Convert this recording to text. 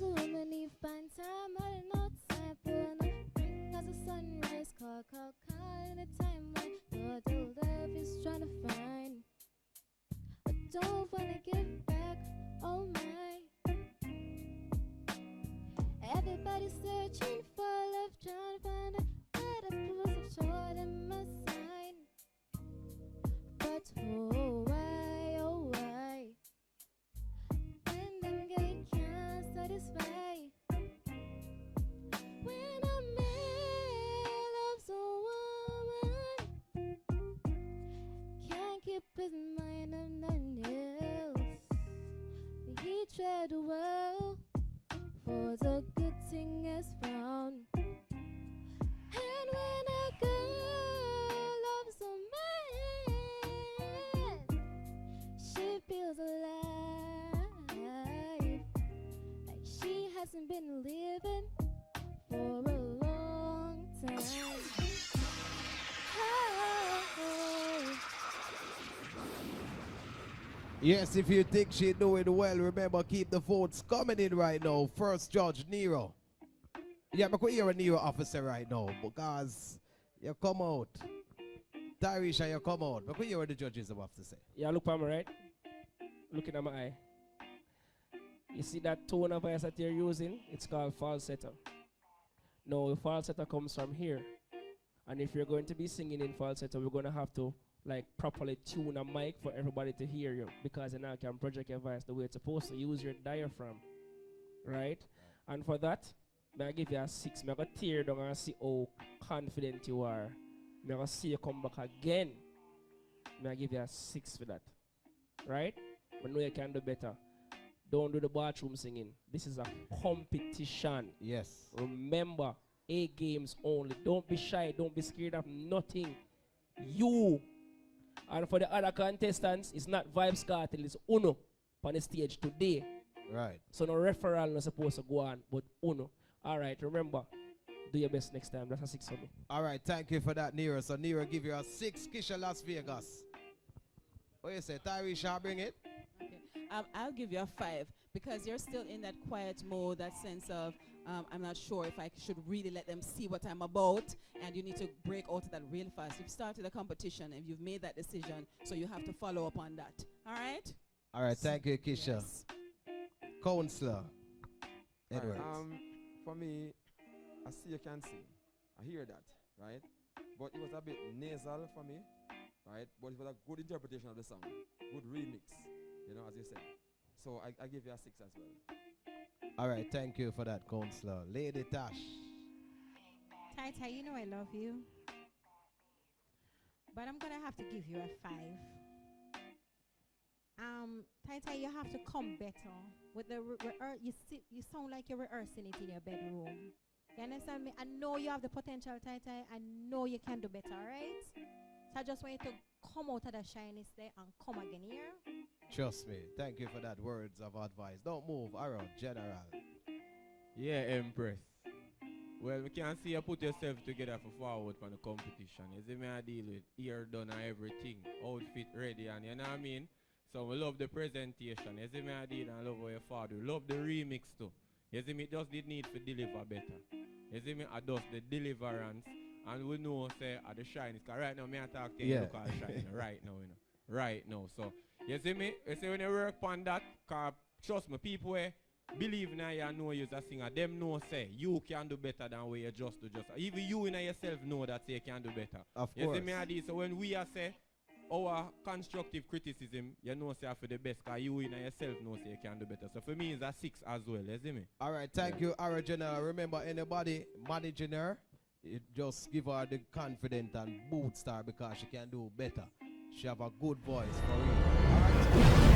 a woman leave fine time, running outside, pulling up ring as the sunrise, call, in a time when your old love is trying to find. I don't wanna give back, oh my. Everybody's searching for love, trying to find a better place of joy than my sign. But oh why, when them guy can't satisfy. When a man loves a woman, can't keep his mind on nothing else. He tried the world, for the good thing is found. And when a girl loves a man, she feels alive, like she hasn't been living for a long time. Oh. Yes, if you think she's doing well, remember, keep the votes coming in right now. First Judge Nero. Yeah, because you're a Nero officer right now, because you come out. Tryesha, you come out. Because you're the judges about to say. Yeah, look at me, right? Looking at my eye. You see that tone of voice that you're using? It's called falsetto. No, the falsetto comes from here. And if you're going to be singing in falsetto, we're going to have to like properly tune a mic for everybody to hear you, because you now can project your voice the way it's supposed to. Use your diaphragm, right? And for that, may I give you a 6. I'm going to tear down and see how confident you are. I'm going to see you come back again. May I give you a 6 for that, right? But know you can do better. Don't do the bathroom singing. This is a competition. Yes. Remember, A games only. Don't be shy. Don't be scared of nothing. You. And for the other contestants, it's not Vibes Cartel, it's Uno on the stage today. Right. So no referral not supposed to go on, but Uno. All right, remember, do your best next time. That's a 6 for me. All right, thank you for that, Nero. So Nero give you a 6, Kisha Las Vegas. What you say, Tryesha, bring it? Okay. I'll give you a 5 because you're still in that quiet mode, that sense of I'm not sure if I should really let them see what I'm about, and you need to break out of that real fast. You've started a competition and you've made that decision, so you have to follow up on that. All right? All right, thank you, Kisha. Yes. Counselor Edwards. For me, I see you can sing. I hear that, right? But it was a bit nasal for me, right? But it was a good interpretation of the song. Good remix, you know, as you said. So I give you a 6 as well. All right, thank you for that, Counselor. Lady Tash. Tyesha, you know I love you, but I'm gonna have to give you a 5. Tyesha, you have to come better with the you sound like you're rehearsing it in your bedroom. You understand me? I know you have the potential, Tyesha. I know you can do better, right? So I just want you to come out of the shyness there and come again here. Trust me. Thank you for that words of advice. Don't move around, General. Yeah, Empress. Well, we can see you put yourself together for forward for the competition. You see me I deal with ear done and everything. Outfit ready and you know what I mean? So we love the presentation. You see me I did and I love how you father. Love the remix too. You see me just did need to deliver better. You see me I does the deliverance and we know say at the shine. Because right now me I talk to you look at shine right now, you know. Right now. So you see me? You see when you work on that, cause trust me, people believe in you and know you as a singer, them know say you can do better than what you just do. Even you in yourself know that you can do better. Of you course. See me Adi? So when we are say our constructive criticism, you know say for the best, cause you in yourself know say you can do better. So for me it's a 6 as well, you see me? Alright, thank you, Original. Remember, anybody managing her, you just give her the confidence and boost her because she can do better. She have a good voice for real. Alright.